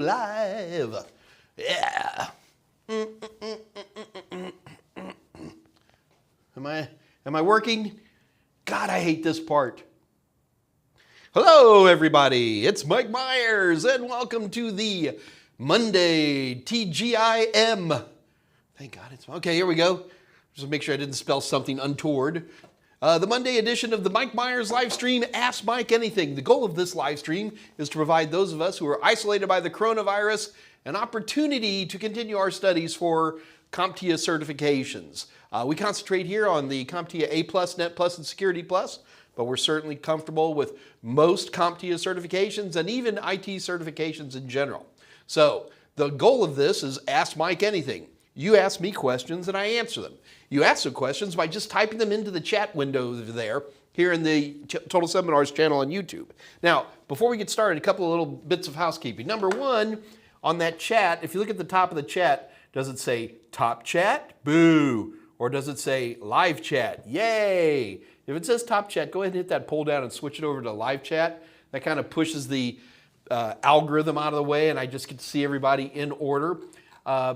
live. Yeah. Am I working? God, I hate this part. Hello, everybody. It's Mike Meyers, and welcome to the Monday TGIM. Thank God it's okay. Here we go. Just make sure I didn't spell something untoward. The Monday edition of the Mike Meyers live stream, Ask Mike Anything. The goal of this live stream is to provide those of us who are isolated by the coronavirus an opportunity to continue our studies for Comptia certifications. We concentrate here on the Comptia A+, Net Plus, and Security Plus, but we're certainly comfortable with most Comptia certifications and even IT certifications in general. So the goal of this is Ask Mike Anything. You ask me questions and I answer them. You ask the questions by just typing them into the chat window there here in the Total Seminars channel on YouTube. Now, before we get started, a couple of little bits of housekeeping. Number one, on that chat, if you look at the top of the chat, does it say top chat? Boo. Or does it say live chat? Yay. If it says top chat, go ahead and hit that pull down and switch it over to live chat. That kind of pushes the algorithm out of the way and I just get to see everybody in order.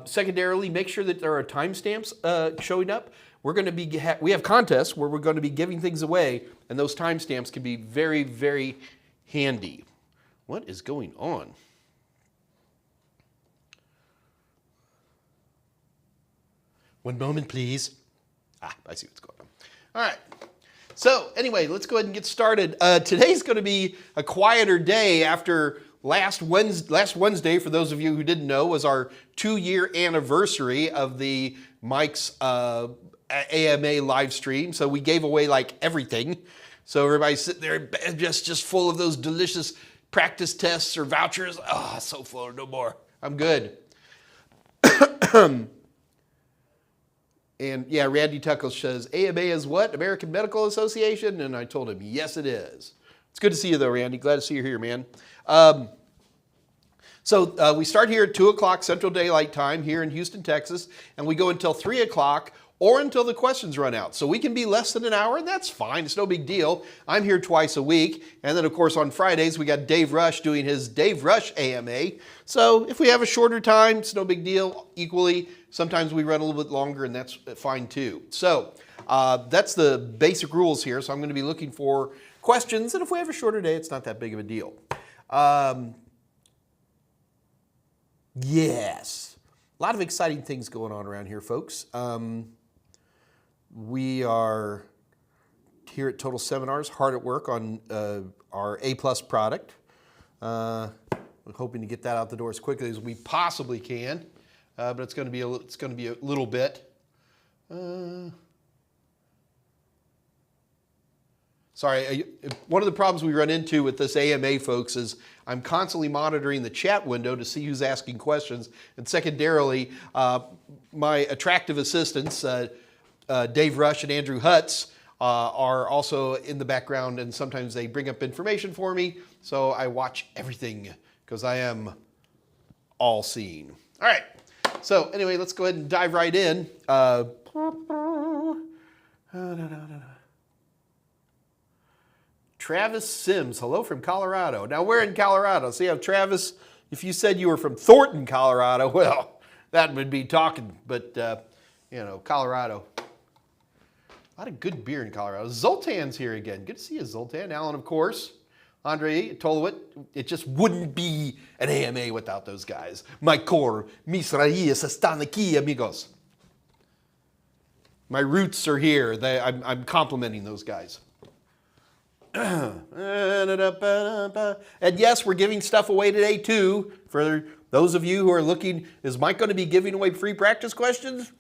Secondarily, make sure that there are timestamps showing up. We have contests where we're going to be giving things away, and those timestamps can be very, very handy. What is going on? One moment, please. I see what's going on. All right. So anyway, let's go ahead and get started. Today's going to be a quieter day after last Wednesday, for those of you who didn't know, was our 2-year anniversary of the Mike's AMA live stream. So we gave away like everything. So everybody's sitting there just full of those delicious practice tests or vouchers. Oh, so full, no more. I'm good. And yeah, Randy Tuckle says, AMA is what? American Medical Association? And I told him, yes, it is. It's good to see you though, Randy. Glad to see you here, man. So we start here at 2 o'clock Central Daylight Time here in Houston, Texas, and we go until 3 o'clock or until the questions run out. So we can be less than an hour, and that's fine. It's no big deal. I'm here twice a week. And then, of course, on Fridays, we got Dave Rush doing his Dave Rush AMA. So if we have a shorter time, it's no big deal. Equally, sometimes we run a little bit longer, and that's fine too. So that's the basic rules here. So I'm going to be looking for questions, and if we have a shorter day, it's not that big of a deal. Yes, a lot of exciting things going on around here, folks. We are here at Total Seminars, hard at work on our A+ product. We're hoping to get that out the door as quickly as we possibly can, but it's going to be a little bit. Sorry, one of the problems we run into with this AMA, folks, is I'm constantly monitoring the chat window to see who's asking questions. And secondarily, my attractive assistants, Dave Rush and Andrew Hutz, are also in the background, and sometimes they bring up information for me. So I watch everything because I am all-seeing. All right. So anyway, let's go ahead and dive right in. Travis Sims, hello from Colorado. Now we're in Colorado. See how Travis, if you said you were from Thornton, Colorado, well, that would be talking, but you know, Colorado. A lot of good beer in Colorado. Zoltan's here again. Good to see you, Zoltan. Alan, of course. Andre Tolowit. It just wouldn't be an AMA without those guys. Mykor, mis raíces están aquí, amigos. My roots are here. I'm complimenting those guys. And yes, we're giving stuff away today too. For those of you who are looking, is Mike going to be giving away free practice questions?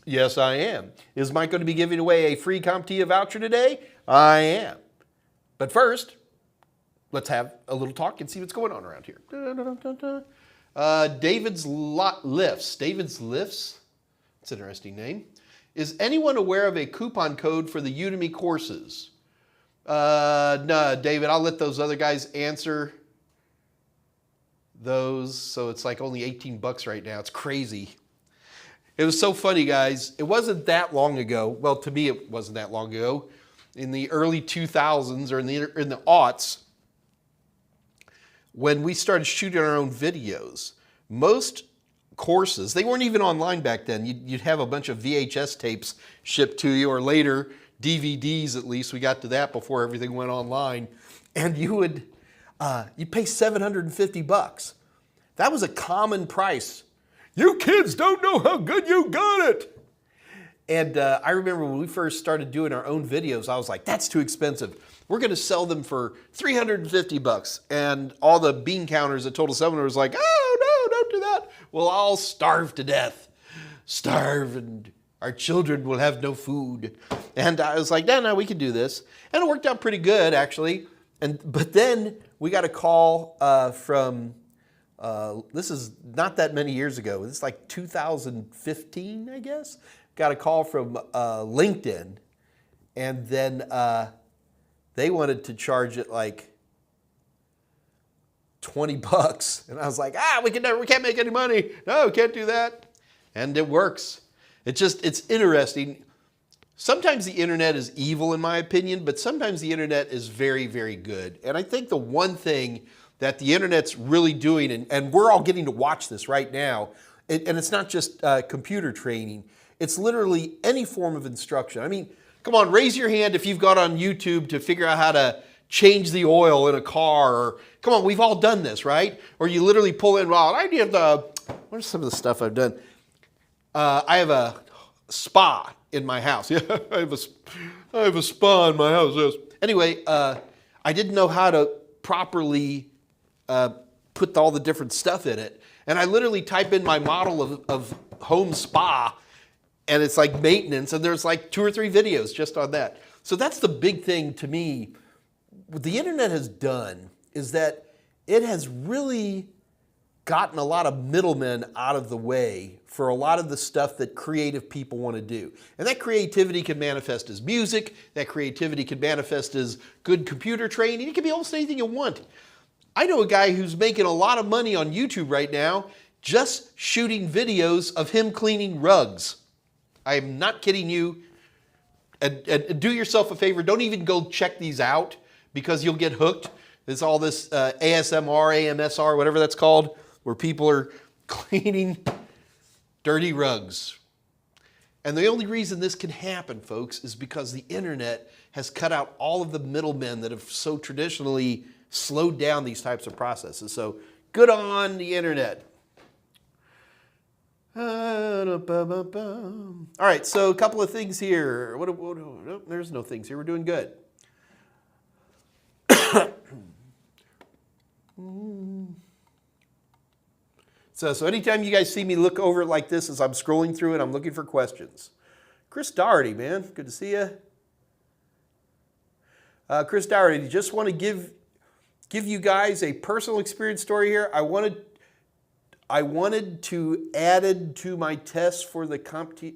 Yes, I am. Is Mike going to be giving away a free Comptia voucher today? I am. But first, let's have a little talk and see what's going on around here. David's Lifts. David's Lifts? That's an interesting name. Is anyone aware of a coupon code for the Udemy courses? No, David, I'll let those other guys answer those. So it's like only 18 bucks right now. It's crazy. It was so funny, guys. It wasn't that long ago. Well, to me, it wasn't that long ago. In the early 2000s or in the aughts, when we started shooting our own videos, most courses, they weren't even online back then. You'd have a bunch of VHS tapes shipped to you, or later DVDs at least. We got to that before everything went online. And you'd pay $750. That was a common price. You kids don't know how good you got it. And I remember when we first started doing our own videos, I was like, that's too expensive. We're going to sell them for $350. And all the bean counters at Total Seminar was like, oh, no, don't do that. We'll all starve to death. Starve, and our children will have no food. And I was like, no, we can do this. And it worked out pretty good, actually. But then we got a call from, this is not that many years ago. It's like 2015, I guess. Got a call from LinkedIn, and then they wanted to charge it like $20. And I was like, we can't make any money. No, can't do that. And it works. It's interesting. Sometimes the internet is evil, in my opinion, but sometimes the internet is very, very good. And I think the one thing that the internet's really doing, and we're all getting to watch this right now, and it's not just computer training, it's literally any form of instruction. I mean, come on, raise your hand if you've got on YouTube to figure out how to change the oil in a car. Or, come on, we've all done this, right? Or you literally pull in, what are some of the stuff I've done? I have a spa in my house. Yeah, I have a spa in my house, yes. Anyway, I didn't know how to properly put all the different stuff in it. And I literally type in my model of home spa, and it's like maintenance, and there's like 2 or 3 videos just on that. So that's the big thing to me. What the internet has done is that it has really gotten a lot of middlemen out of the way for a lot of the stuff that creative people want to do. And that creativity can manifest as music, that creativity can manifest as good computer training, it can be almost anything you want. I know a guy who's making a lot of money on YouTube right now just shooting videos of him cleaning rugs. I am not kidding you. And do yourself a favor, don't even go check these out because you'll get hooked. There's all this ASMR, AMSR, whatever that's called, where people are cleaning dirty rugs. And the only reason this can happen, folks, is because the internet has cut out all of the middlemen that have so traditionally slowed down these types of processes. So good on the internet. All right, so a couple of things here. Nope, there's no things here. We're doing good. So anytime you guys see me look over it like this as I'm scrolling through it, I'm looking for questions. Chris Doherty, man, good to see you. Chris Doherty, just want to give you guys a personal experience story here. I wanted to add to my test for the Comptia.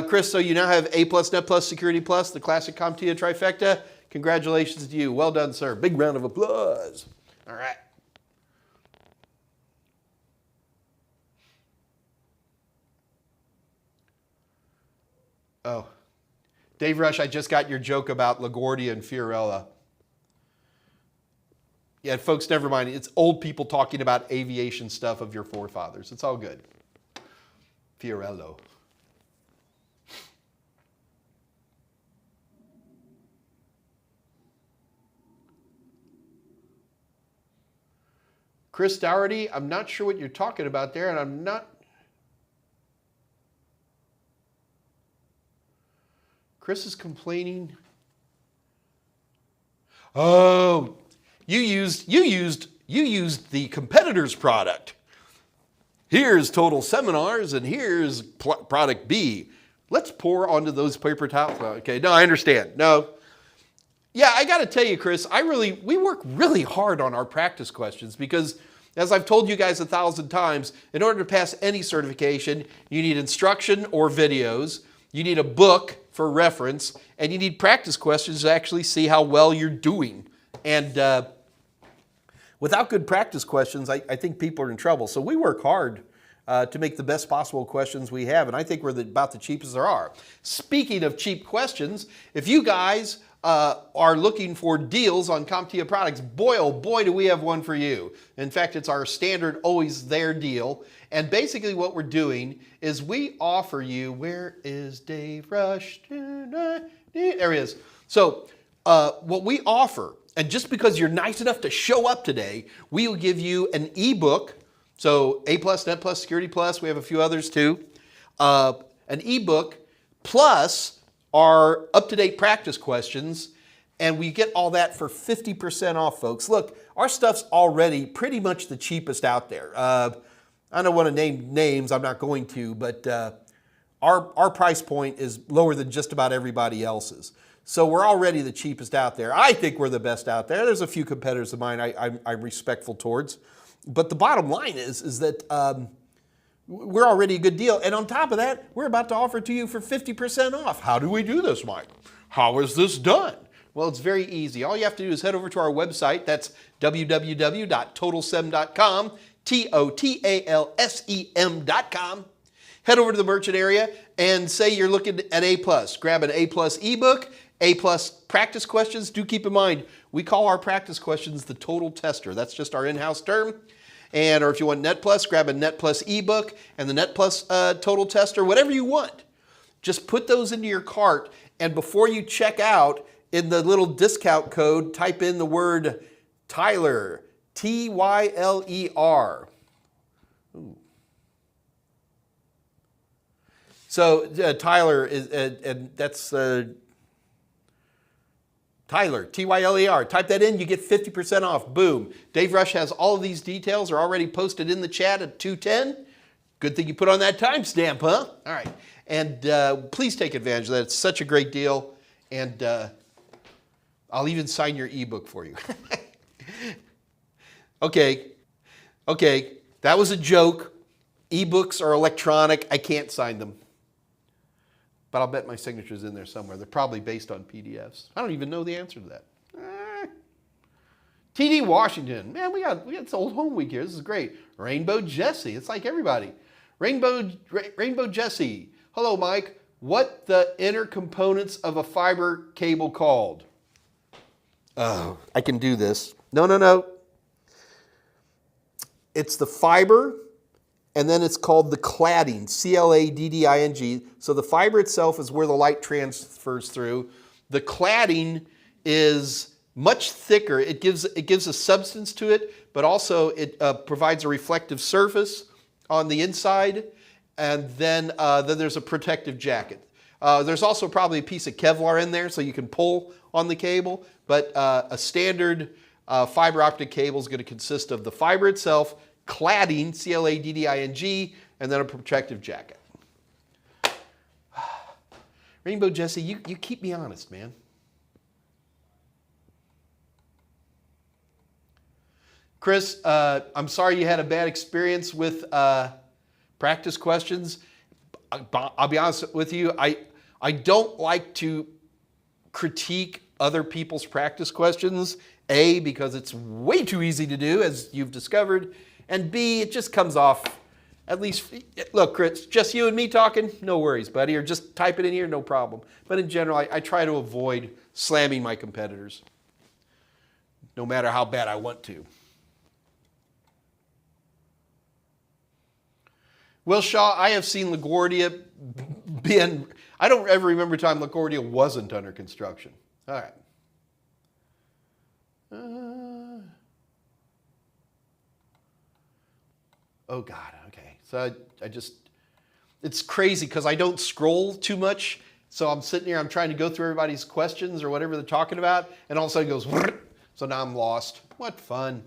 Chris, so you now have A+, Net+, Security+, the classic Comptia trifecta. Congratulations to you. Well done, sir. Big round of applause. All right. Oh, Dave Rush, I just got your joke about LaGuardia and Fiorella. Yeah, folks, never mind. It's old people talking about aviation stuff of your forefathers. It's all good. Fiorello. Chris Doherty, I'm not sure what you're talking about there, and I'm not... Chris is complaining. Oh, you used the competitor's product. Here's Total Seminars, and here's product B. Let's pour onto those paper towels. Okay, no, I understand. No. Yeah, I got to tell you, Chris, we work really hard on our practice questions because, as I've told you guys 1,000 times, in order to pass any certification, you need instruction or videos, you need a book for reference, and you need practice questions to actually see how well you're doing. And without good practice questions, I think people are in trouble. So we work hard to make the best possible questions we have, and I think we're about the cheapest there are. Speaking of cheap questions, if you guys are looking for deals on Comptia products, boy, oh boy, do we have one for you. In fact, it's our standard always there deal. And basically what we're doing is we offer you, where is Dave Rush? There he is. So what we offer, and just because you're nice enough to show up today, we will give you an ebook. So A+, Net Plus, Security Plus, we have a few others too. An ebook plus our up-to-date practice questions, and we get all that for 50% off, folks. Look, our stuff's already pretty much the cheapest out there. I don't want to name names, I'm not going to, but our price point is lower than just about everybody else's. So we're already the cheapest out there. I think we're the best out there. There's a few competitors of mine I'm respectful towards. But the bottom line is that we're already a good deal. And on top of that, we're about to offer it to you for 50% off. How do we do this, Mike? How is this done? Well, it's very easy. All you have to do is head over to our website. That's www.totalsem.com, TOTALSEM.com. Head over to the merchant area and say you're looking at A+. Grab an A+ ebook, A+ practice questions. Do keep in mind, we call our practice questions the total tester. That's just our in-house term. Or if you want Net Plus, grab a Net Plus ebook and the Net Plus total tester, whatever you want. Just put those into your cart, and before you check out, in the little discount code, type in the word Tyler, Tyler. Ooh. So Tyler is, and that's Tyler, Tyler. Type that in, you get 50% off. Boom. Dave Rush has all of these details are already posted in the chat at 2:10. Good thing you put on that timestamp, huh? All right. And please take advantage of that. It's such a great deal. And I'll even sign your ebook for you. Okay. That was a joke. Ebooks are electronic. I can't sign them. But I'll bet my signature's in there somewhere. They're probably based on PDFs. I don't even know the answer to that. TD Washington. Man, we got this old home week here. This is great. Rainbow Jesse. It's like everybody. Rainbow Jesse. Hello, Mike. What the inner components of a fiber cable called? Oh, I can do this. No. It's the fiber, and then it's called the cladding, cladding. So the fiber itself is where the light transfers through. The cladding is much thicker. It gives a substance to it, but also it provides a reflective surface on the inside, and then there's a protective jacket. There's also probably a piece of Kevlar in there so you can pull on the cable, but a standard fiber optic cable is going to consist of the fiber itself, cladding, cladding, and then a protective jacket. Rainbow Jesse, you keep me honest, man. Chris, I'm sorry you had a bad experience with practice questions. I'll be honest with you, I don't like to critique other people's practice questions. A, because it's way too easy to do, as you've discovered. And B, it just comes off, at least, look, Chris, just you and me talking, no worries, buddy. Or just type it in here, no problem. But in general, I try to avoid slamming my competitors, no matter how bad I want to. Will Shaw, I have seen LaGuardia being, I don't ever remember a time LaGuardia wasn't under construction. All right. Oh God, okay. So I just, it's crazy because I don't scroll too much. So I'm sitting here, I'm trying to go through everybody's questions or whatever they're talking about, and all of a sudden it goes, so now I'm lost. What fun.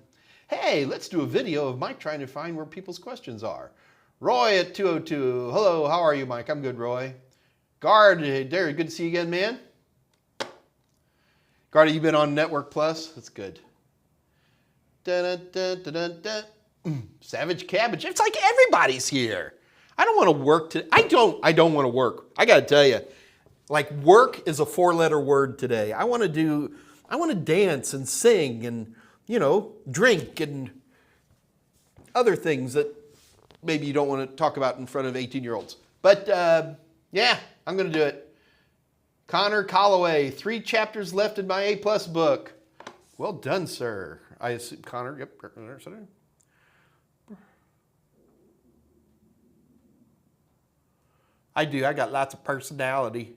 Hey, let's do a video of Mike trying to find where people's questions are. Roy at 202. Hello, how are you, Mike? I'm good, Roy. Guard, hey, Derek, good to see you again, man. Guard, have you been on Network Plus? That's good. Savage Cabbage. It's like everybody's here. I don't want to work today. I don't want to work. I got to tell you, like, work is a 4-letter word today. I want to dance and sing and, drink and other things that maybe you don't want to talk about in front of 18-year-olds. But, yeah, I'm going to do it. Connor Calloway, 3 chapters left in my A+ book. Well done, sir. I assume Connor, yep. I do. I got lots of personality.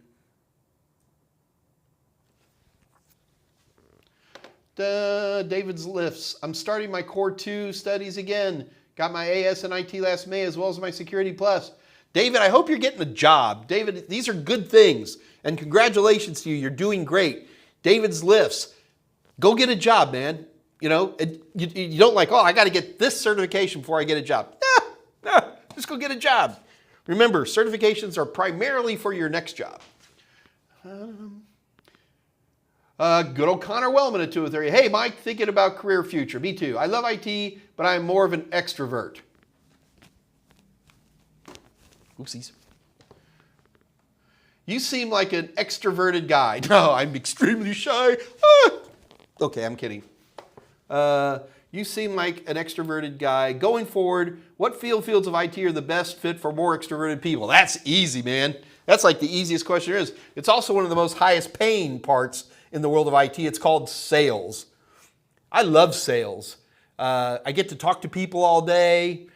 David's Lifts. I'm starting my Core 2 studies again. Got my AS and IT last May as well as my Security Plus. David, I hope you're getting a job. David, these are good things. And congratulations to you. You're doing great. David's Lifts. Go get a job, man. You know, you don't like, oh, I got to get this certification before I get a job. No, just go get a job. Remember, certifications are primarily for your next job. Good old Connor Wellman at 2:30. Hey, Mike, thinking about career future. Me too. I love IT, but I'm more of an extrovert. Oopsies. You seem like an extroverted guy. No, I'm extremely shy. Okay, I'm kidding. You seem like an extroverted guy. Going forward, what fields of IT are the best fit for more extroverted people? That's easy, man. That's like the easiest question there is. It's also one of the most highest paying parts in the world of IT. It's called sales. I love sales. I get to talk to people all day.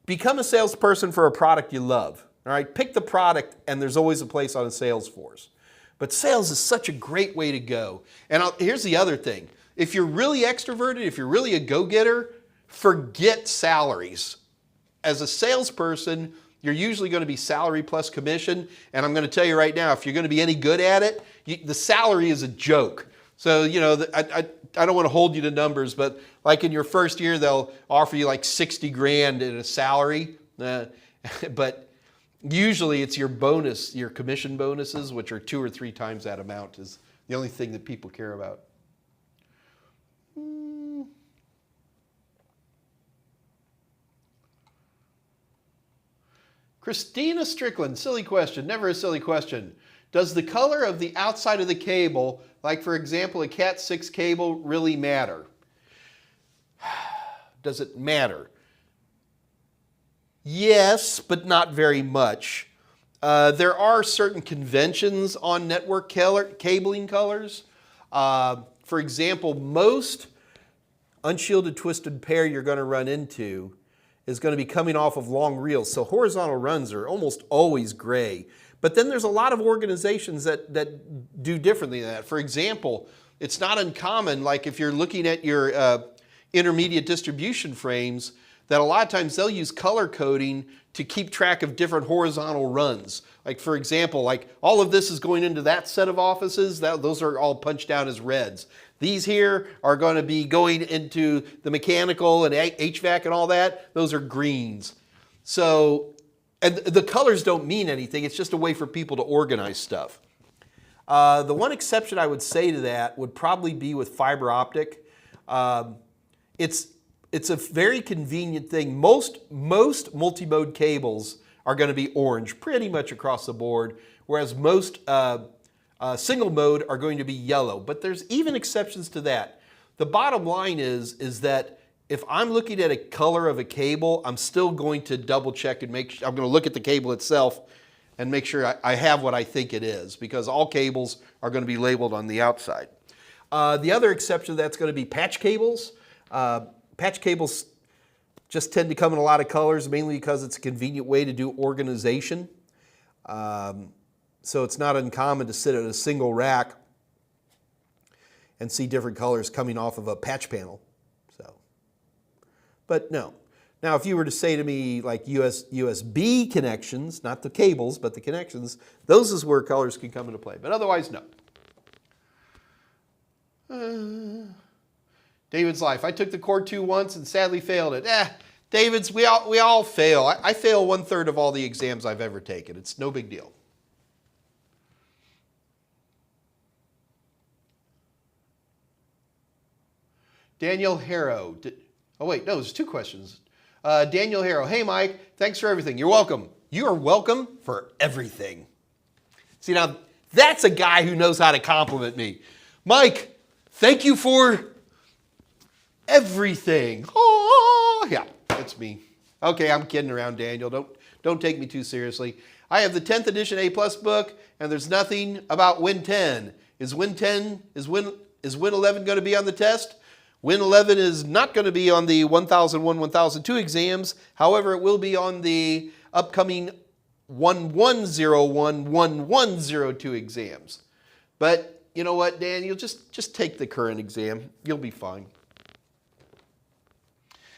Become a salesperson for a product you love. All right, pick the product, and there's always a place on a sales force. But sales is such a great way to go. And here's the other thing. If you're really extroverted, if you're really a go-getter, forget salaries. As a salesperson, you're usually going to be salary plus commission. And I'm going to tell you right now, if you're going to be any good at it, the salary is a joke. So, you know, I don't want to hold you to numbers, but like in your first year, they'll offer you like 60 grand in a salary. But usually it's your bonus, your commission bonuses, which are 2 or 3 times that amount, is the only thing that people care about. Christina Strickland, silly question, never a silly question. Does the color of the outside of the cable, like for example a Cat 6 cable, really matter? Does it matter? Yes, but not very much. There are certain conventions on network cabling colors. For example, most unshielded twisted pair you're going to run into is going to be coming off of long reels. So horizontal runs are almost always gray. But then there's a lot of organizations that do differently than that. For example, it's not uncommon, like if you're looking at your intermediate distribution frames, that a lot of times they'll use color coding to keep track of different horizontal runs. Like for example, like all of this is going into that set of offices, those are all punched down as reds. These here are going to be going into the mechanical and HVAC and all that. Those are greens. So, and the colors don't mean anything. It's just a way for people to organize stuff. The one exception I would say to that would probably be with fiber optic. It's a very convenient thing. Most multi-mode cables are going to be orange pretty much across the board, whereas most single mode are going to be yellow. But there's even exceptions to that. The bottom line is that if I'm looking at a color of a cable, I'm still going to double check and make sure, I'm going to look at the cable itself and make sure I have what I think it is, because all cables are going to be labeled on the outside. The other exception to that's going to be patch cables. Patch cables just tend to come in a lot of colors, mainly because it's a convenient way to do organization. So it's not uncommon to sit at a single rack and see different colors coming off of a patch panel. So, but no. Now, if you were to say to me like USB connections, not the cables, but the connections, those is where colors can come into play. But otherwise, no. David's life. I took the Core 2 once and sadly failed it. David's, we all fail. I fail 1/3 of all the exams I've ever taken. It's no big deal. Daniel Harrow. Oh wait, no, there's 2 questions. Daniel Harrow. Hey Mike, thanks for everything. You're welcome. You are welcome for everything. See, now that's a guy who knows how to compliment me. Mike, thank you for everything. Oh, yeah, that's me. Okay, I'm kidding around, Daniel. Don't take me too seriously. I have the 10th edition A+ book, and there's nothing about Win 10. Is Win 11 going to be on the test? Win 11 is not going to be on the 1001, 1002 exams. However, it will be on the upcoming 1101, 1102 exams. But you know what, Daniel? Just take the current exam. You'll be fine.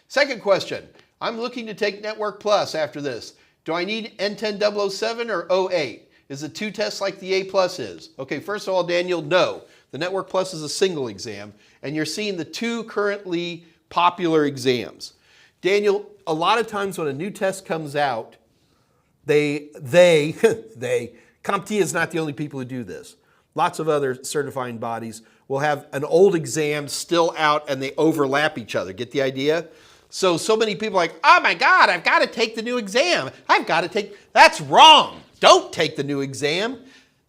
Second question. I'm looking to take Network Plus after this. Do I need N10007 or 08? Is it 2 tests like the A+ is? Okay, first of all, Daniel, no. The Network Plus is a single exam, and you're seeing the 2 currently popular exams. Daniel, a lot of times when a new test comes out, Comptia is not the only people who do this. Lots of other certifying bodies will have an old exam still out and they overlap each other. Get the idea? So many people are like, oh my God, I've got to take the new exam. That's wrong. Don't take the new exam.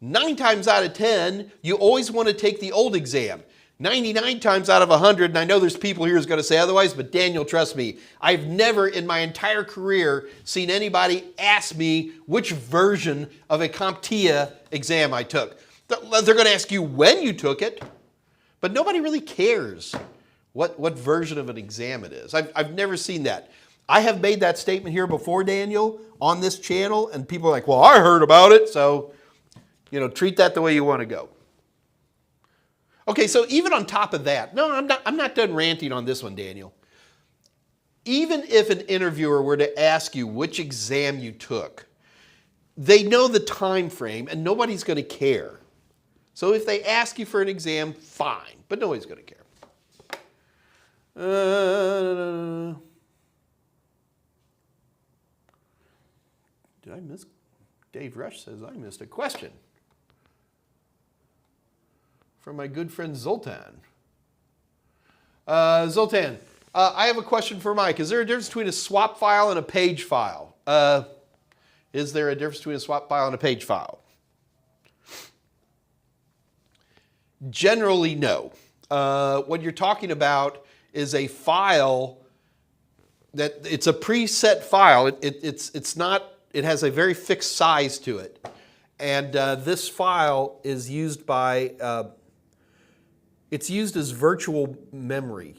9 times out of 10, you always want to take the old exam. 99 times out of 100, and I know there's people here who's going to say otherwise, but Daniel, trust me, I've never in my entire career seen anybody ask me which version of a Comptia exam I took. They're going to ask you when you took it, but nobody really cares what version of an exam it is. I've never seen that. I have made that statement here before, Daniel, on this channel, and people are like, well, I heard about it, so treat that the way you want to go. Okay, so even on top of that, no, I'm not done ranting on this one, Daniel. Even if an interviewer were to ask you which exam you took, they know the time frame and nobody's going to care. So if they ask you for an exam, fine, but nobody's going to care. Did I miss? Dave Rush says I missed a question from my good friend Zoltan. Zoltan, I have a question for Mike. Is there a difference between a swap file and a page file? Is there a difference between a swap file and a page file? Generally, no. What you're talking about is a file that it's a preset file. It's not. It has a very fixed size to it, and this file is used by. It's used as virtual memory.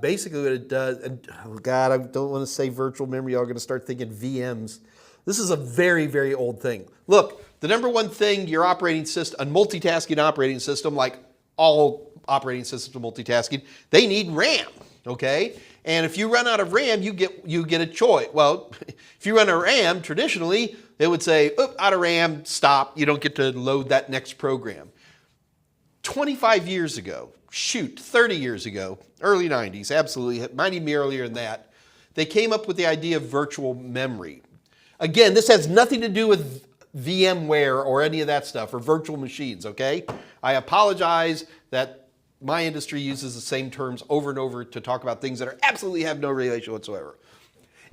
Basically, what it does. And oh God, I don't want to say virtual memory. Y'all are going to start thinking VMs. This is a very, very old thing. Look, the number one thing your operating system, a multitasking operating system, like all operating systems multitasking, they need RAM, okay? And if you run out of RAM, you get a choice. Well, if you run out of RAM, traditionally, they would say, "Oop, out of RAM, stop. You don't get to load that next program." 25 years ago, 30 years ago, early 90s, absolutely, might even be earlier than that, they came up with the idea of virtual memory. Again, this has nothing to do with VMware or any of that stuff, or virtual machines, okay? I apologize that my industry uses the same terms over and over to talk about things that are absolutely have no relation whatsoever.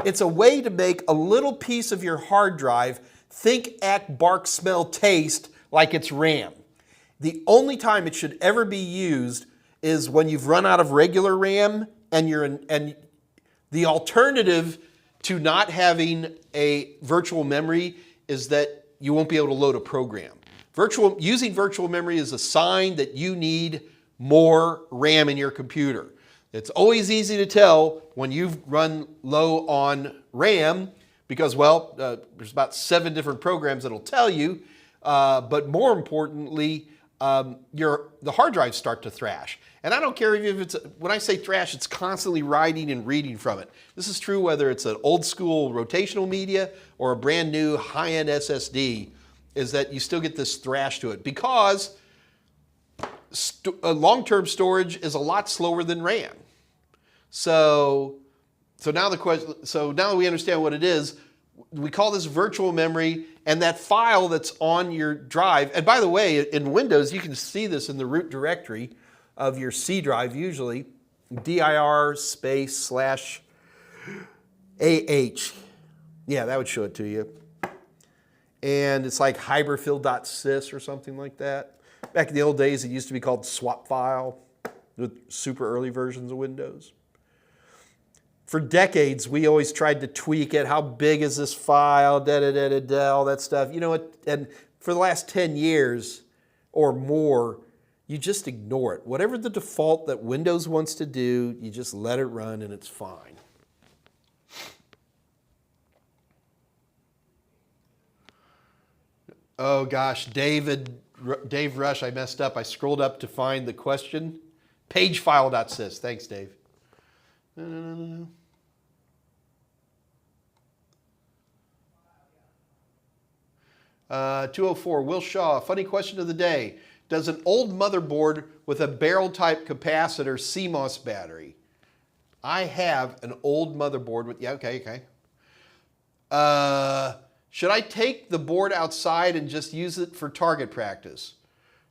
It's a way to make a little piece of your hard drive think, act, bark, smell, taste like it's RAM. The only time it should ever be used is when you've run out of regular RAM and the alternative to not having a virtual memory is that you won't be able to load a program. Using virtual memory is a sign that you need more RAM in your computer. It's always easy to tell when you've run low on RAM because, well, there's about 7 different programs that'll tell you, but more importantly, the hard drives start to thrash. And I don't care if it's, when I say thrash, it's constantly writing and reading from it. This is true whether it's an old school rotational media or a brand new high-end SSD, is that you still get this thrash to it because long-term storage is a lot slower than RAM. So now that we understand what it is, we call this virtual memory, and that file that's on your drive, and by the way, in Windows, you can see this in the root directory of your C drive usually, dir //AH. Yeah, that would show it to you. And it's like hyberfill.sys or something like that. Back in the old days, it used to be called swap file with super early versions of Windows. for decades, we always tried to tweak it. How big is this file? All that stuff. You know what? And for the last 10 years or more, you just ignore it. Whatever the default that Windows wants to do, you just let it run and it's fine. Oh gosh, Dave Rush, I messed up. I scrolled up to find the question. Pagefile.sys. Thanks, Dave. No. 204, Will Shaw, funny question of the day. Does an old motherboard with a barrel type capacitor CMOS battery? I have an old motherboard with, yeah, okay. Should I take the board outside and just use it for target practice?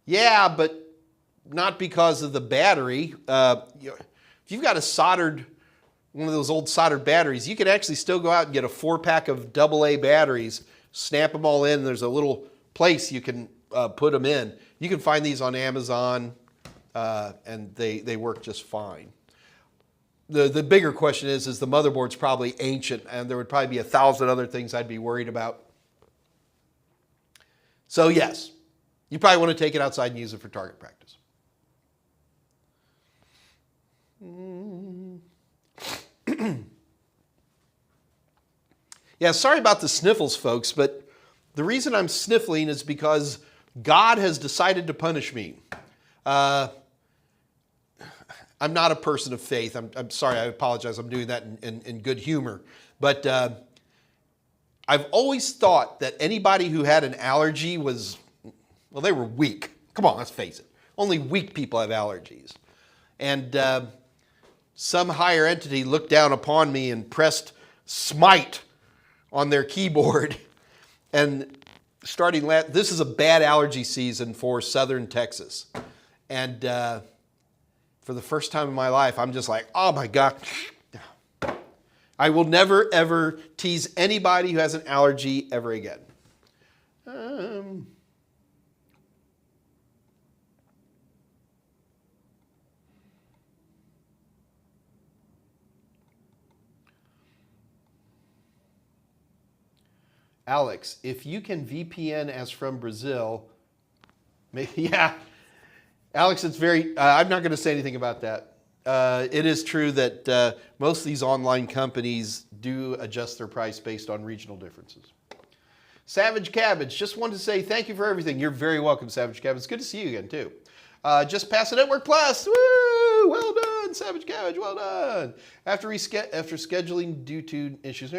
Yeah, but not because of the battery. If you've got one of those old soldered batteries, you can actually still go out and get a 4-pack of AA batteries, snap them all in. There's a little place you can put them in. You can find these on Amazon, and they work just fine. The bigger question is the motherboard's probably ancient, and there would probably be 1,000 other things I'd be worried about. So yes, you probably want to take it outside and use it for target practice. Yeah, sorry about the sniffles, folks, but the reason I'm sniffling is because God has decided to punish me. I'm not a person of faith. I'm sorry, I apologize. I'm doing that in good humor. But I've always thought that anybody who had an allergy was, well, they were weak. Come on, let's face it. Only weak people have allergies. And some higher entity looked down upon me and pressed smite on their keyboard. And this is a bad allergy season for southern Texas. And for the first time in my life, I'm just like, oh my God. I will never, ever tease anybody who has an allergy ever again. Alex, if you can VPN as from Brazil, maybe, yeah. Alex, it's very, I'm not going to say anything about that. It is true that most of these online companies do adjust their price based on regional differences. Savage Cabbage, just wanted to say thank you for everything. You're very welcome, Savage Cabbage. It's good to see you again, too. Just passed the Network Plus. Woo! Well done, Savage Cabbage. Well done. After scheduling due to issues.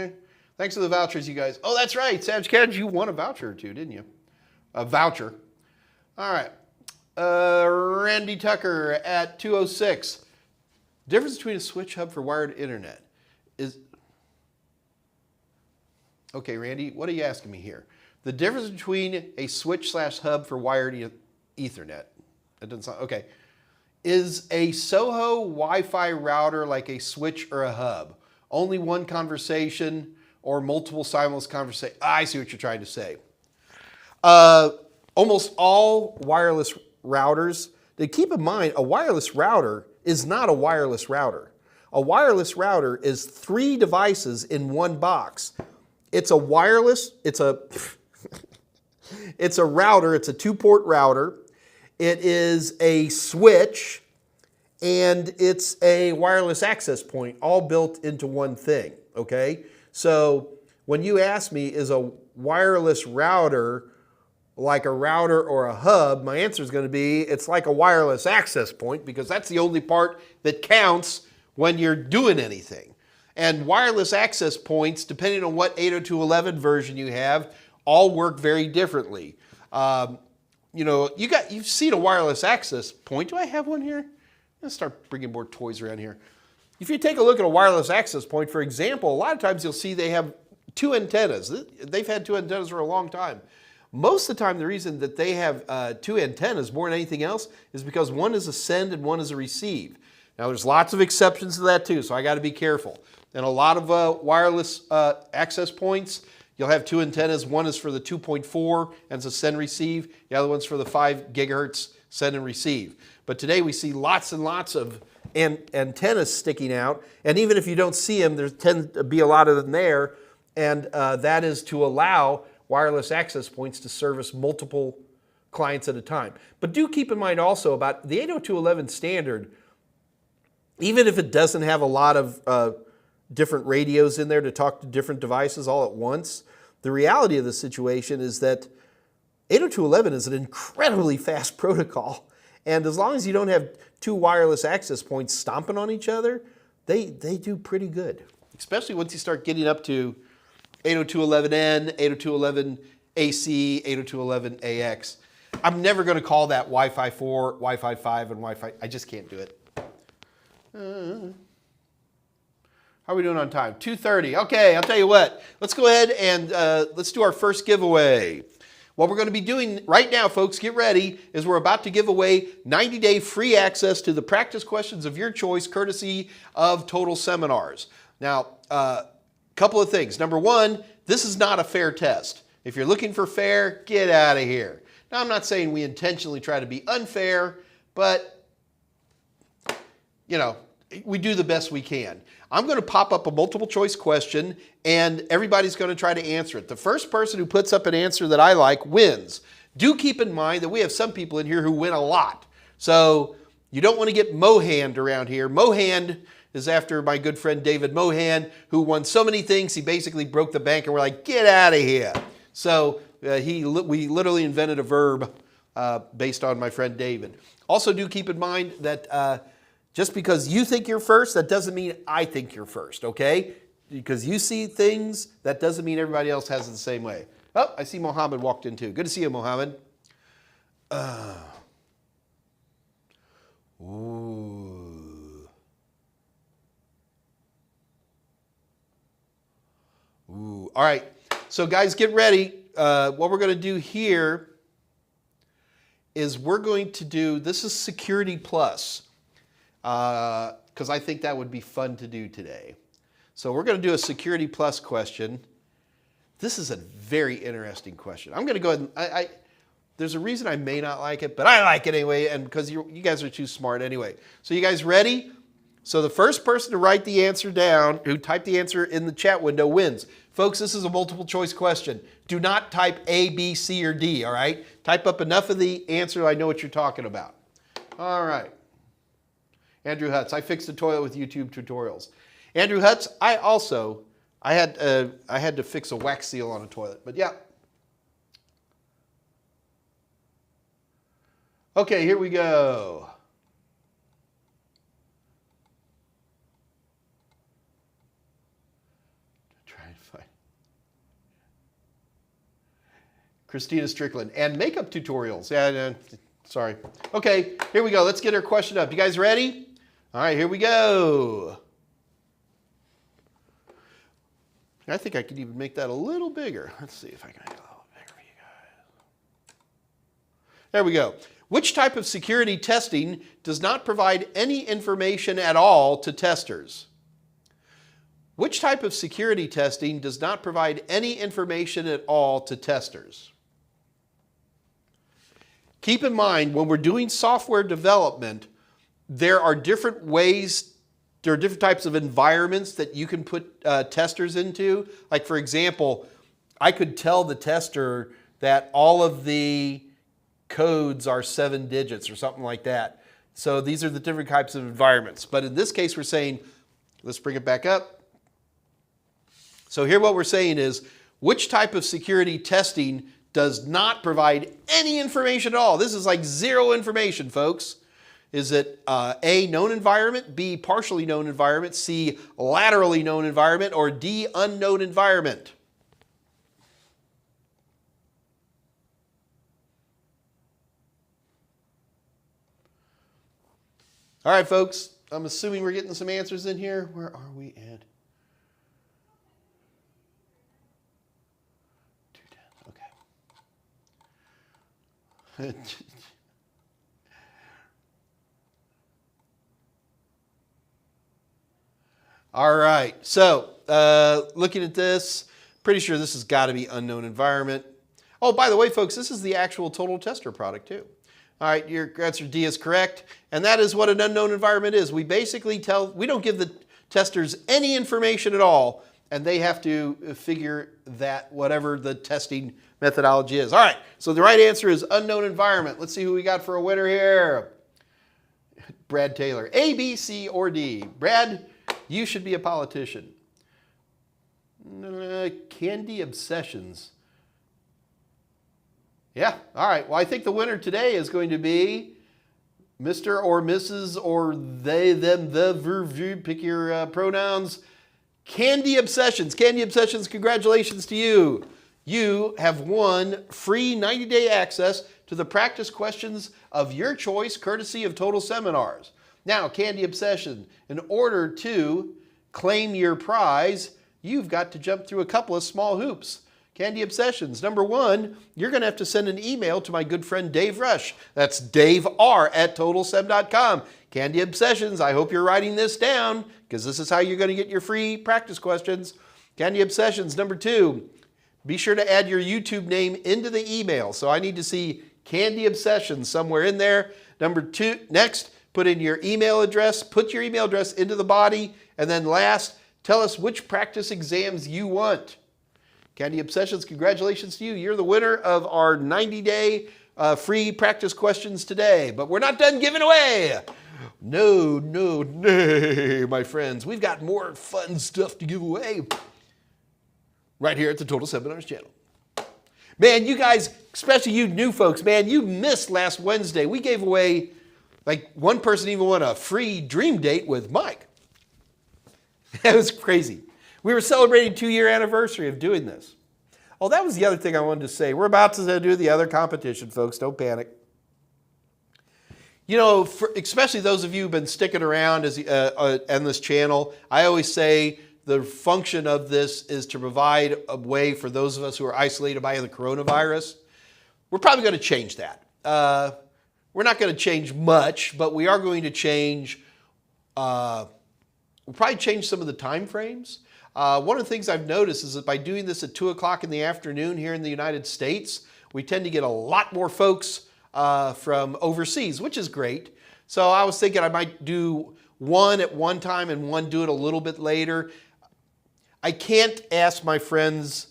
Thanks for the vouchers, you guys. Oh, that's right. Savage Cabbage, you won a voucher or two, didn't you? A voucher. All right. Randy Tucker at 206. Difference between a switch hub for wired internet is... Okay, Randy, what are you asking me here? The difference between a switch/hub for wired Ethernet, that doesn't sound... Okay. Is a Soho Wi-Fi router like a switch or a hub? Only one conversation or multiple simultaneous conversations? I see what you're trying to say. Almost all wireless routers, they keep in mind a wireless router is not a wireless router. A wireless router is 3 devices in one box. It's a wireless, it's a router, it's a 2-port router. It is a switch, and it's a wireless access point, all built into one thing, okay? So when you ask me, is a wireless router like a router or a hub, my answer is going to be it's like a wireless access point, because that's the only part that counts when you're doing anything. And wireless access points, depending on what 802.11 version you have, all work very differently. You know, you've seen a wireless access point. Do I have one here? Let's start bringing more toys around here. If you take a look at a wireless access point, for example, a lot of times you'll see they have 2 antennas. They've had 2 antennas for a long time. Most of the time, the reason that they have 2 antennas more than anything else is because one is a send and one is a receive. Now, there's lots of exceptions to that too, so I got to be careful. And a lot of wireless access points, you'll have 2 antennas. One is for the 2.4 and it's a send receive. The other one's for the 5 gigahertz send and receive. But today we see lots and lots of antennas sticking out. And even if you don't see them, there tend to be a lot of them there. And that is to allow wireless access points to service multiple clients at a time. But do keep in mind also about the 802.11 standard, even if it doesn't have a lot of different radios in there to talk to different devices all at once, the reality of the situation is that 802.11 is an incredibly fast protocol. And as long as you don't have two wireless access points stomping on each other, they do pretty good. Especially once you start getting up to 802.11n, 802.11ac, 802.11ax. I'm never going to call that Wi-Fi 4, Wi-Fi 5, and Wi-Fi. I just can't do it. How are we doing on time? 2:30. Okay, I'll tell you what. Let's go ahead and let's do our first giveaway. What we're going to be doing right now, folks, get ready, is we're about to give away 90-day free access to the practice questions of your choice, courtesy of Total Seminars. Now, a couple of things. Number one, this is not a fair test. If you're looking for fair, get out of here. Now, I'm not saying we intentionally try to be unfair, but, you know, we do the best we can. I'm going to pop up a multiple choice question and everybody's going to try to answer it. The first person who puts up an answer that I like wins. Do keep in mind that we have some people in here who win a lot. So you don't want to get Mohand around here. Mohand is after my good friend David Mohan, who won so many things, he basically broke the bank and we're like, get out of here. So we literally invented a verb based on my friend David. Also do keep in mind that just because you think you're first, that doesn't mean I think you're first, okay? Because you see things, that doesn't mean everybody else has it the same way. Oh, I see Mohammed walked in too. Good to see you, Mohammed. Ooh. Ooh. All right, so guys, get ready. What we're going to do here is we're going to do, this is Security Plus. Because I think that would be fun to do today. So we're going to do a Security Plus question. This is a very interesting question. I'm going to go ahead and, there's a reason I may not like it, but I like it anyway, and because you guys are too smart anyway. So you guys ready? So the first person to write the answer down, who typed the answer in the chat window, wins. Folks, this is a multiple choice question. Do not type A, B, C, or D, all right? Type up enough of the answer I know what you're talking about. All right. Andrew Hutz, I fixed the toilet with YouTube tutorials. Andrew Hutz, I had to fix a wax seal on a toilet, but yeah. Okay, here we go. Try and find Christina Strickland and makeup tutorials. Yeah, sorry. Okay, here we go. Let's get our question up. You guys ready? All right, here we go. I think I could even make that a little bigger. Let's see if I can make it a little bigger for you guys. There we go. Which type of security testing does not provide any information at all to testers? Which type of security testing does not provide any information at all to testers? Keep in mind, when we're doing software development, there are different ways, there are different types of environments that you can put testers into. Like for example, I could tell the tester that all of the codes are 7 digits or something like that. So these are the different types of environments. But in this case, we're saying, let's bring it back up. So here what we're saying is, which type of security testing does not provide any information at all? This is like zero information, folks. Is it A, known environment, B, partially known environment, C, laterally known environment, or D, unknown environment? All right, folks, I'm assuming we're getting some answers in here. Where are we at? 210, okay. All right, so looking at this, pretty sure this has got to be unknown environment. Oh, by the way, folks, this is the actual Total Tester product too. All right, your answer D is correct. And that is what an unknown environment is. We basically we don't give the testers any information at all, and they have to figure that whatever the testing methodology is. All right, so the right answer is unknown environment. Let's see who we got for a winner here. Brad Taylor. A, B, C, or D. Brad, you should be a politician. Candy obsessions. Yeah, all right. Well, I think the winner today is going to be Mr. or Mrs. or they, them, the, ver, vu, pick your pronouns. Candy Obsessions. Candy Obsessions, congratulations to you. You have won free 90-day access to the practice questions of your choice, courtesy of Total Seminars. Now, Candy Obsession, in order to claim your prize, you've got to jump through a couple of small hoops. Candy Obsessions. Number one, you're going to have to send an email to my good friend Dave Rush. That's Dave R at TotalSem.com. Candy Obsessions, I hope you're writing this down because this is how you're going to get your free practice questions. Candy Obsessions. Number two, be sure to add your YouTube name into the email. So I need to see Candy Obsessions somewhere in there. Number two, next, put in your email address. Put your email address into the body. And then last, tell us which practice exams you want. Candy Obsessions, congratulations to you. You're the winner of our 90-day free practice questions today. But we're not done giving away. No, my friends. We've got more fun stuff to give away right here at the Total Seminars channel. Man, you guys, especially you new folks, man, you missed last Wednesday. We gave away, like one person even won a free dream date with Mike. That was crazy. We were celebrating 2-year anniversary of doing this. Oh, that was the other thing I wanted to say. We're about to do the other competition, folks. Don't panic. You know, especially those of you who've been sticking around on this channel, I always say the function of this is to provide a way for those of us who are isolated by the coronavirus. We're probably going to change that. We're not going to change much, but we are going to change, we'll probably change some of the time frames. One of the things I've noticed is that by doing this at 2 o'clock in the afternoon here in the United States, we tend to get a lot more folks from overseas, which is great. So I was thinking I might do one at one time and one do it a little bit later. I can't ask my friends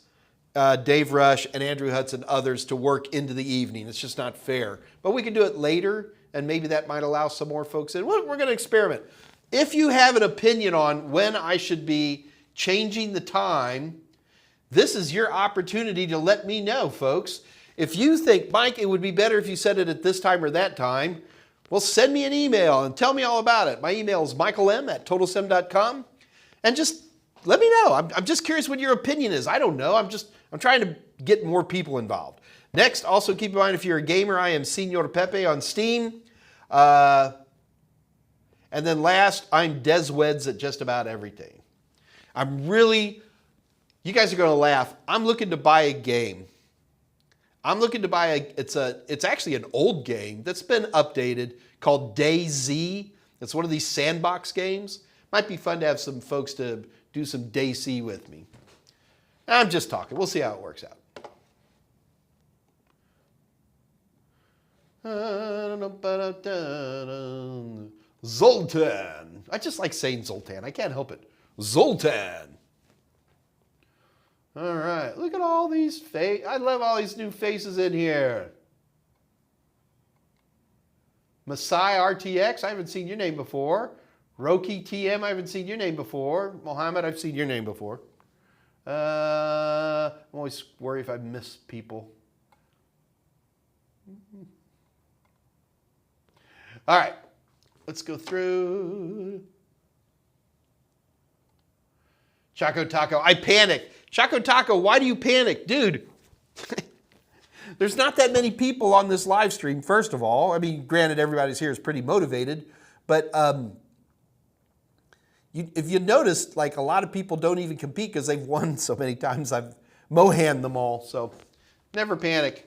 Dave Rush and Andrew Hudson, others, to work into the evening. It's just not fair. But we can do it later, and maybe that might allow some more folks in. We're going to experiment. If you have an opinion on when I should be changing the time, this is your opportunity to let me know, folks. If you think, Mike, it would be better if you said it at this time or that time, well, send me an email and tell me all about it. My email is michaelm@totalsem.com. And just let me know. I'm just curious what your opinion is. I don't know. I'm trying to get more people involved. Next, also keep in mind, if you're a gamer, I am Senor Pepe on Steam. And then last, I'm Desweds at just about everything. You guys are going to laugh. I'm looking to buy a game. I'm looking to buy it's actually an old game that's been updated called DayZ. It's one of these sandbox games. Might be fun to have some folks to do some DayZ with me. I'm just talking. We'll see how it works out. Zoltan. I just like saying Zoltan. I can't help it. Zoltan. All right. Look at all these faces. I love all these new faces in here. Masai RTX. I haven't seen your name before. Roki TM. I haven't seen your name before. Mohammed. I've seen your name before. I'm always worried if I miss people. All right. Let's go through. Choco Taco, I panicked. Choco Taco, why do you panic? Dude, there's not that many people on this live stream, first of all. I mean, granted, everybody's here is pretty motivated, but if you notice, like a lot of people don't even compete because they've won so many times. I've Mohanned them all, so never panic.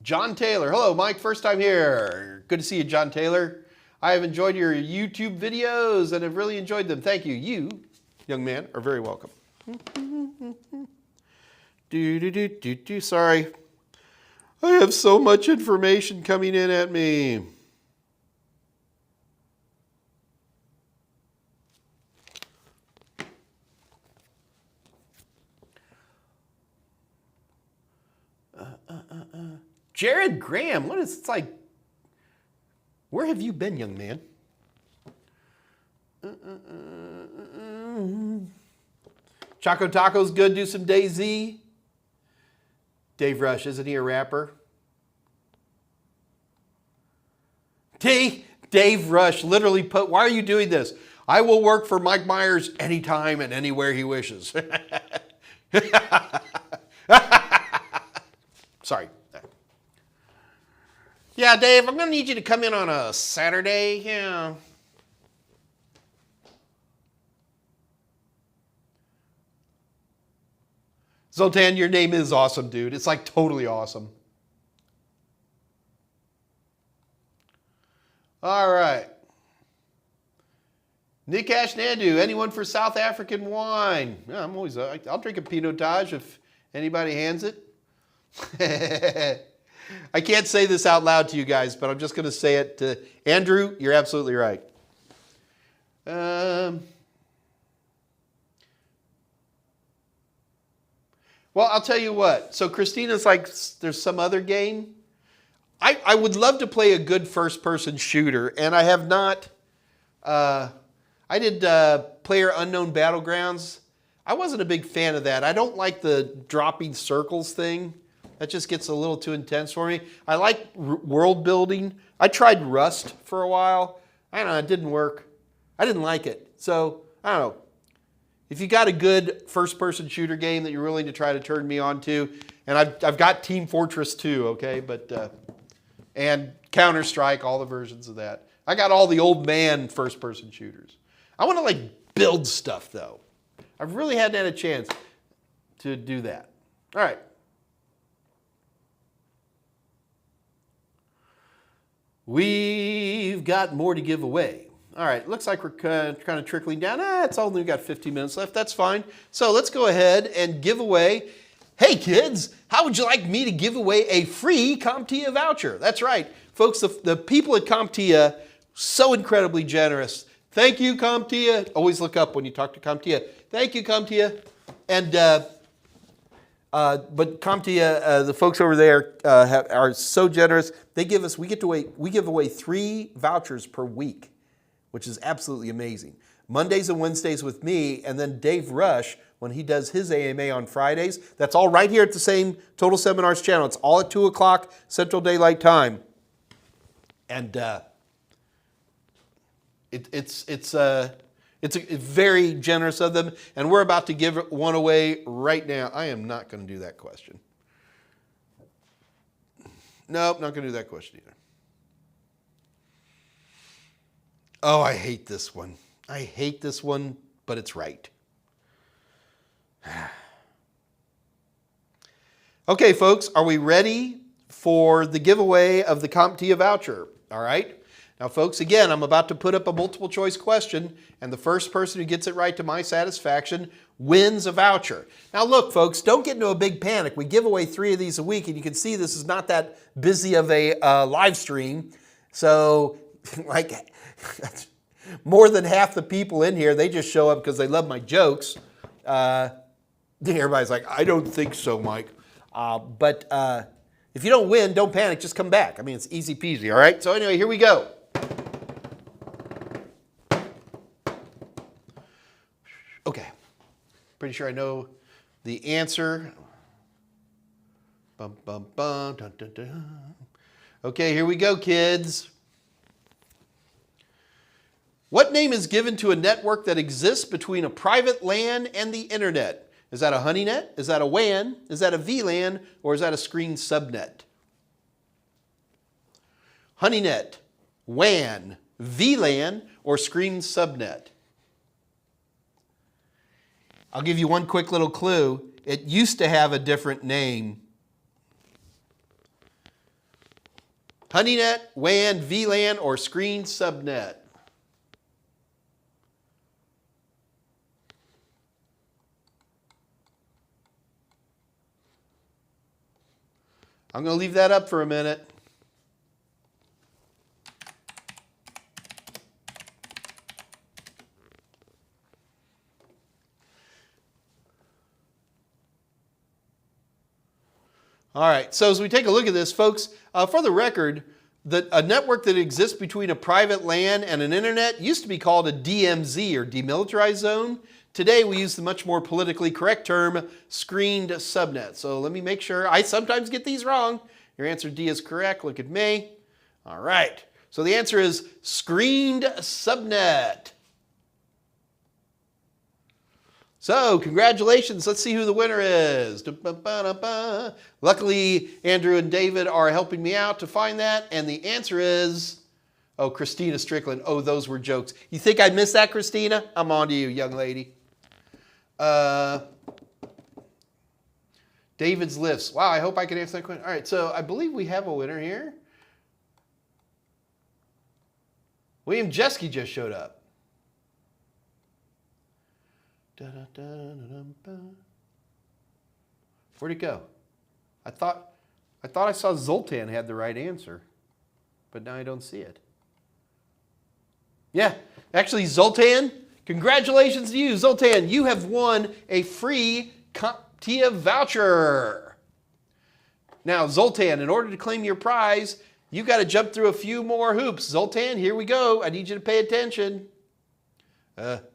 John Taylor. Hello, Mike. First time here. Good to see you, John Taylor. I have enjoyed your YouTube videos and have really enjoyed them. Thank you. You, young man, are very welcome. Sorry. I have so much information coming in at me. Jared Graham, what is it like? Where have you been, young man? Choco Taco's good. Do some DayZ. Dave Rush, isn't he a rapper? Dave Rush literally put, why are you doing this? I will work for Mike Meyers anytime and anywhere he wishes. Sorry. Yeah, Dave, I'm going to need you to come in on a Saturday. Yeah. Zoltan, your name is awesome, dude. It's like totally awesome. All right. Nick Ashnandu, anyone for South African wine? Yeah, I'm always, I'll drink a Pinotage if anybody hands it. I can't say this out loud to you guys, but I'm just going to say it to Andrew. You're absolutely right. Well, I'll tell you what. So Christina's like, there's some other game. I would love to play a good first-person shooter, and I have not. I did Player Unknown Battlegrounds. I wasn't a big fan of that. I don't like the dropping circles thing. That just gets a little too intense for me. I like world building. I tried Rust for a while. I don't know, it didn't work. I didn't like it. So, I don't know. If you got a good first-person shooter game that you're willing to try to turn me on to, and I've got Team Fortress 2, okay, but and Counter-Strike, all the versions of that. I got all the old man first-person shooters. I want to like build stuff though. I've really hadn't had a chance to do that. All right. We've got more to give away. All right, looks like we're kind of trickling down. It's only got 15 minutes left. That's fine. So let's go ahead and give away. Hey kids, how would you like me to give away a free Comptia voucher? That's right, folks. The people at Comptia, so incredibly generous. Thank you, Comptia. Always look up when you talk to Comptia. Thank you, Comptia. And but Comptia, the folks over there are so generous. We give away 3 vouchers per week, which is absolutely amazing. Mondays and Wednesdays with me, and then Dave Rush, when he does his AMA on Fridays. That's all right here at the same Total Seminars channel. It's all at 2 o'clock Central Daylight Time. And it's very generous of them, and we're about to give one away right now. I am not going to do that question. Nope, not going to do that question either. Oh, I hate this one. I hate this one, but it's right. Okay, folks, are we ready for the giveaway of the Comptia voucher? All right. Now, folks, again, I'm about to put up a multiple choice question, and the first person who gets it right to my satisfaction wins a voucher. Now, look, folks, don't get into a big panic. We give away 3 of these a week, and you can see this is not that busy of a live stream. So, like, more than half the people in here, they just show up because they love my jokes. Everybody's like, I don't think so, Mike. But if you don't win, don't panic. Just come back. I mean, it's easy peasy, all right? So anyway, here we go. Okay. Pretty sure I know the answer. Bum, bum, bum, dun, dun, dun. Okay, here we go, kids. What name is given to a network that exists between a private LAN and the internet? Is that a honeynet? Is that a WAN? Is that a VLAN? Or is that a screen subnet? Honeynet, WAN, VLAN, or screen subnet? I'll give you one quick little clue. It used to have a different name. Honeynet, WAN, VLAN, or screen subnet? I'm going to leave that up for a minute. All right, so as we take a look at this, folks, for the record, a network that exists between a private LAN and an internet used to be called a DMZ, or demilitarized zone. Today, we use the much more politically correct term, screened subnet. So let me make sure. I sometimes get these wrong. Your answer D is correct. Look at me. All right, so the answer is screened subnet. So, congratulations. Let's see who the winner is. Luckily, Andrew and David are helping me out to find that. And the answer is, oh, Christina Strickland. Oh, those were jokes. You think I missed that, Christina? I'm on to you, young lady. David's Lifts. Wow, I hope I can answer that question. All right, so I believe we have a winner here. William Jeske just showed up. Where'd it go? I thought I saw Zoltan had the right answer, but now I don't see it. Yeah, actually, Zoltan, congratulations to you. Zoltan, you have won a free Comptia voucher. Now, Zoltan, in order to claim your prize, you've got to jump through a few more hoops. Zoltan, here we go. I need you to pay attention. What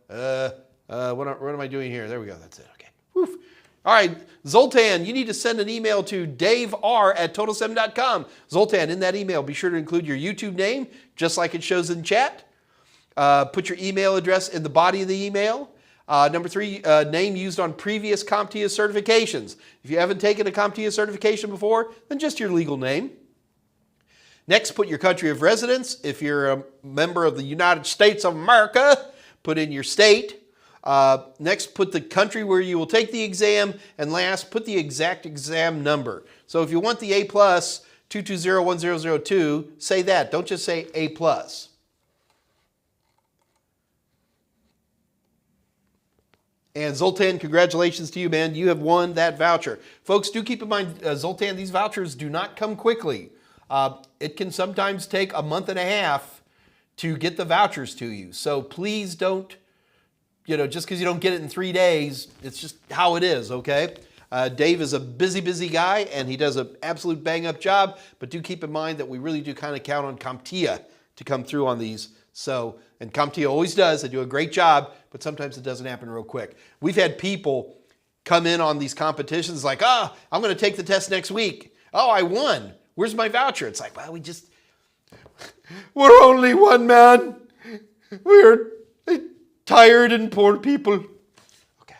am I doing here? There we go. That's it. Okay. Woof. All right. Zoltan, you need to send an email to daver@total7.com. Zoltan, in that email, be sure to include your YouTube name, just like it shows in chat. Put your email address in the body of the email. Number 3, name used on previous Comptia certifications. If you haven't taken a Comptia certification before, then just your legal name. Next, put your country of residence. If you're a member of the United States of America, put in your state. Next, put the country where you will take the exam. And last, put the exact exam number. So if you want the A+, 2201002, say that. Don't just say A+. And Zoltan, congratulations to you, man. You have won that voucher. Folks, do keep in mind, Zoltan, these vouchers do not come quickly. It can sometimes take a month and a half to get the vouchers to you. So please don't, just because you don't get it in 3 days, it's just how it is, okay? Dave is a busy guy, and he does an absolute bang-up job, but do keep in mind that we really do kind of count on Comptia to come through on these. So, and Comptia always does. They do a great job, but sometimes it doesn't happen real quick. We've had people come in on these competitions like, I'm going to take the test next week. Oh, I won. Where's my voucher? It's like, well, we're only one man. We're tired and poor people. Okay.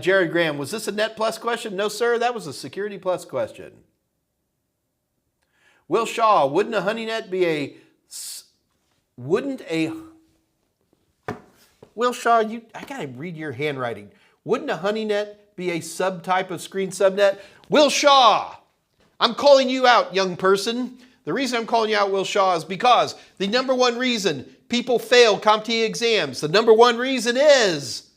Jared Graham, was this a Net Plus question? No, sir. That was a Security Plus question. Will Shaw, wouldn't a HoneyNet be Will Shaw, I gotta read your handwriting. Wouldn't a HoneyNet be a subtype of screen subnet? Will Shaw, I'm calling you out, young person. The reason I'm calling you out, Will Shaw, is because the number one reason people fail Comptia exams, the number one reason is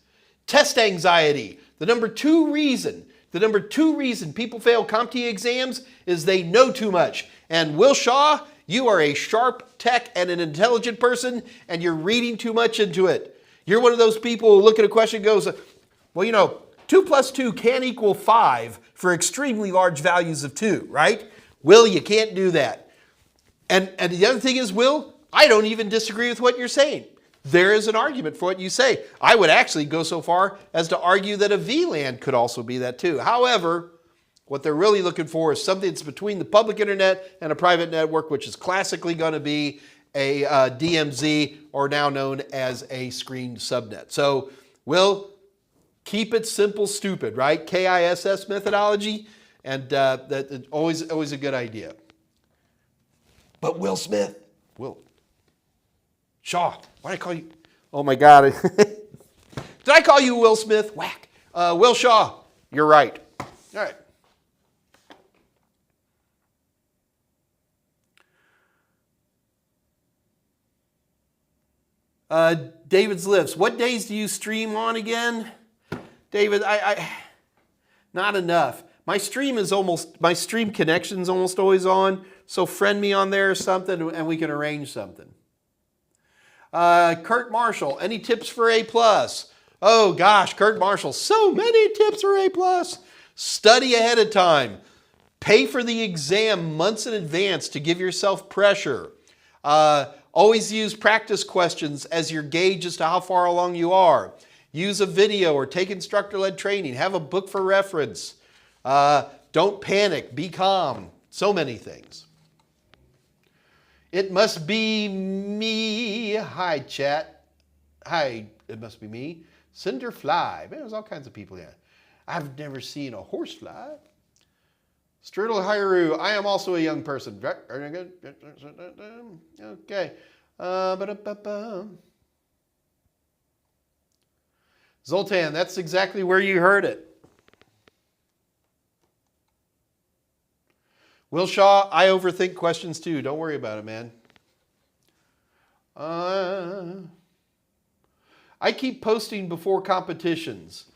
test anxiety. The number two reason people fail Comptia exams is they know too much. And Will Shaw, you are a sharp tech and an intelligent person, and you're reading too much into it. You're one of those people who look at a question and goes, well, 2 plus 2 can equal 5 for extremely large values of 2, right? Will, you can't do that. And the other thing is, Will, I don't even disagree with what you're saying. There is an argument for what you say. I would actually go so far as to argue that a VLAN could also be that too. However, what they're really looking for is something that's between the public internet and a private network, which is classically going to be a DMZ, or now known as a screened subnet. So, Will, keep it simple, stupid, right? KISS methodology, and that's always a good idea. But Will Smith, Shaw, why did I call you? Oh my God. Did I call you Will Smith? Whack. Will Shaw, you're right. All right. David's Lifts. What days do you stream on again? David, I not enough. My stream connection's almost always on, so friend me on there or something and we can arrange something. Kurt Marshall, any tips for A+? Oh gosh, Kurt Marshall, so many tips for A+. Study ahead of time. Pay for the exam months in advance to give yourself pressure. Always use practice questions as your gauge as to how far along you are. Use a video or take instructor-led training. Have a book for reference. Don't panic. Be calm. So many things. It must be me. Hi, chat. Hi, it must be me. Cinderfly. Man, there's all kinds of people here. I've never seen a horsefly. Strudel Hairu. I am also a young person. Okay. Zoltan, that's exactly where you heard it. Will Shaw, I overthink questions too. Don't worry about it, man. I keep posting before competitions.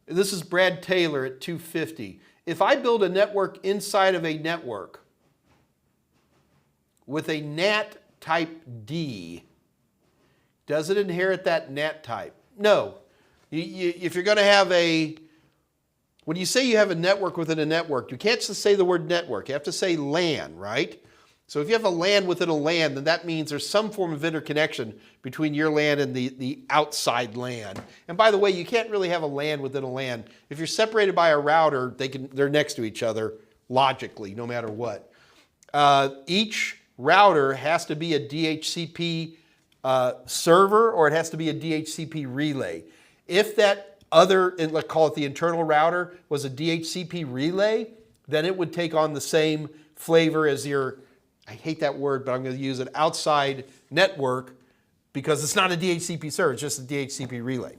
This is Brad Taylor at 250. If I build a network inside of a network with a NAT type D, does it inherit that NAT type? No. If you're going to have when you say you have a network within a network, you can't just say the word network. You have to say LAN, right? So if you have a LAN within a LAN, then that means there's some form of interconnection between your LAN and the outside LAN. And by the way, you can't really have a LAN within a LAN. If you're separated by a router, they're next to each other logically, no matter what. Each router has to be a DHCP server, or it has to be a DHCP relay. If that other, let's call it the internal router, was a DHCP relay, then it would take on the same flavor as your, I hate that word, but I'm going to use it, outside network, because it's not a DHCP server, it's just a DHCP relay.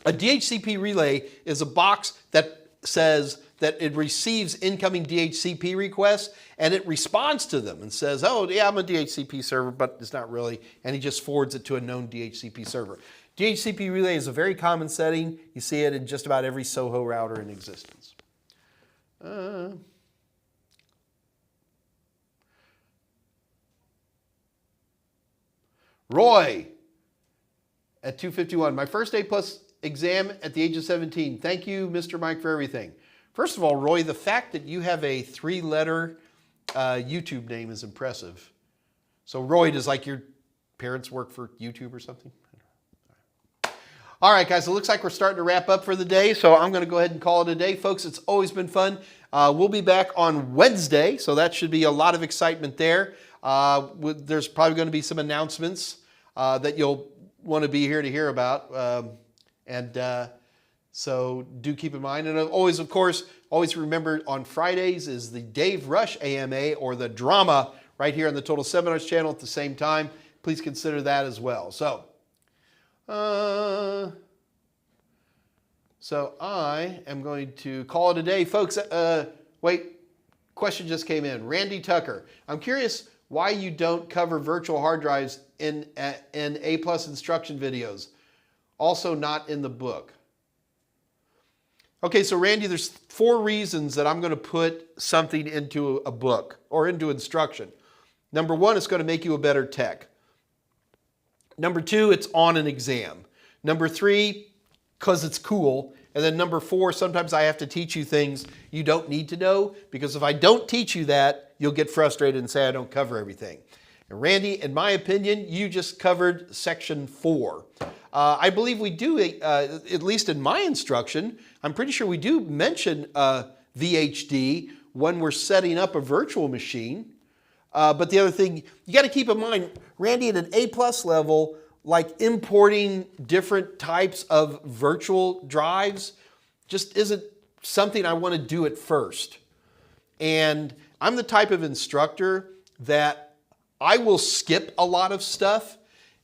A DHCP relay is a box that says that it receives incoming DHCP requests and it responds to them and says, oh yeah, I'm a DHCP server, but it's not really, and he just forwards it to a known DHCP server. DHCP relay is a very common setting. You see it in just about every SOHO router in existence. Roy at 251. My first A+ exam at the age of 17. Thank you, Mr. Mike, for everything. First of all, Roy, the fact that you have a 3-letter YouTube name is impressive. So Roy, does like your parents work for YouTube or something? All right, guys, it looks like we're starting to wrap up for the day, so I'm going to go ahead and call it a day. Folks, it's always been fun. We'll be back on Wednesday, so that should be a lot of excitement there. There's probably going to be some announcements that you'll want to be here to hear about. So do keep in mind. And always, of course, always remember on Fridays is the Dave Rush AMA, or the drama, right here on the Total Seminars channel at the same time. Please consider that as well. So I am going to call it a day. Folks, wait, question just came in. Randy Tucker, I'm curious why you don't cover virtual hard drives in A+ instruction videos, also not in the book. Okay, so Randy, there's 4 reasons that I'm going to put something into a book or into instruction. Number 1, it's going to make you a better tech. Number 2, it's on an exam. Number 3, because it's cool. And then number 4, sometimes I have to teach you things you don't need to know, because if I don't teach you that, you'll get frustrated and say I don't cover everything. And Randy, in my opinion, you just covered section 4. I believe we do, at least in my instruction, I'm pretty sure we do mention VHD when we're setting up a virtual machine. But the other thing, you got to keep in mind, Randy, at an A+ level, like importing different types of virtual drives just isn't something I want to do at first. And I'm the type of instructor that I will skip a lot of stuff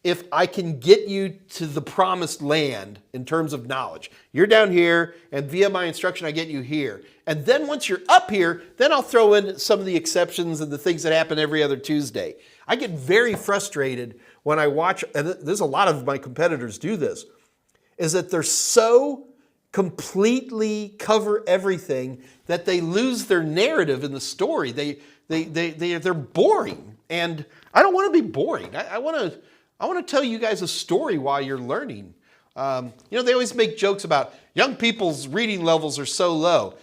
if I can get you to the promised land in terms of knowledge. You're down here, and via my instruction, I get you here. And then once you're up here, then I'll throw in some of the exceptions and the things that happen every other Tuesday. I get very frustrated when I watch, and there's a lot of my competitors do this, is that they're so completely cover everything that they lose their narrative in the story. They're boring, and I don't want to be boring. I want to tell you guys a story while you're learning. They always make jokes about young people's reading levels are so low.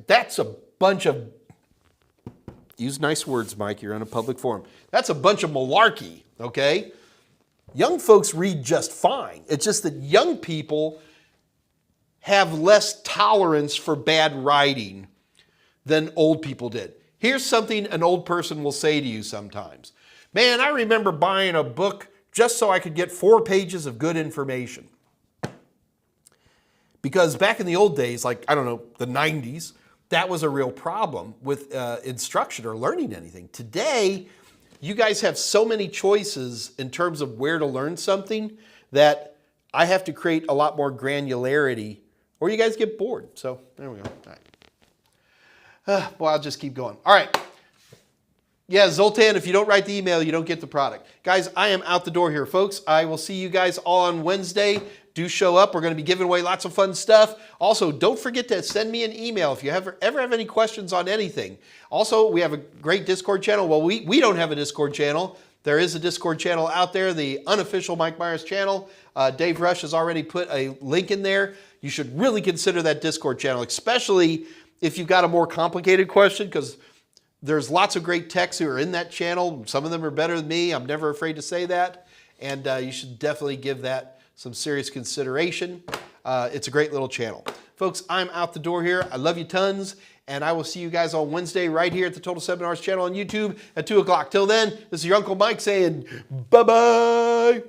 That's a bunch of, use nice words, Mike, you're in a public forum. That's a bunch of malarkey, okay? Young folks read just fine. It's just that young people have less tolerance for bad writing than old people did. Here's something an old person will say to you sometimes. Man, I remember buying a book just so I could get 4 pages of good information. Because back in the old days, like, I don't know, the 90s, that was a real problem with instruction or learning anything. Today, you guys have so many choices in terms of where to learn something that I have to create a lot more granularity or you guys get bored. So there we go. All right. Well, I'll just keep going. All right. Yeah, Zoltan, if you don't write the email, you don't get the product. Guys, I am out the door here, folks. I will see you guys all on Wednesday. Do show up. We're going to be giving away lots of fun stuff. Also, don't forget to send me an email if you ever have any questions on anything. Also, we have a great Discord channel. Well, we don't have a Discord channel. There is a Discord channel out there, the unofficial Mike Meyers channel. Dave Rush has already put a link in there. You should really consider that Discord channel, especially if you've got a more complicated question, because there's lots of great techs who are in that channel. Some of them are better than me. I'm never afraid to say that. And you should definitely give that some serious consideration. It's a great little channel. Folks, I'm out the door here. I love you tons. And I will see you guys on Wednesday right here at the Total Seminars channel on YouTube at 2 o'clock. Till then, this is your Uncle Mike saying bye-bye.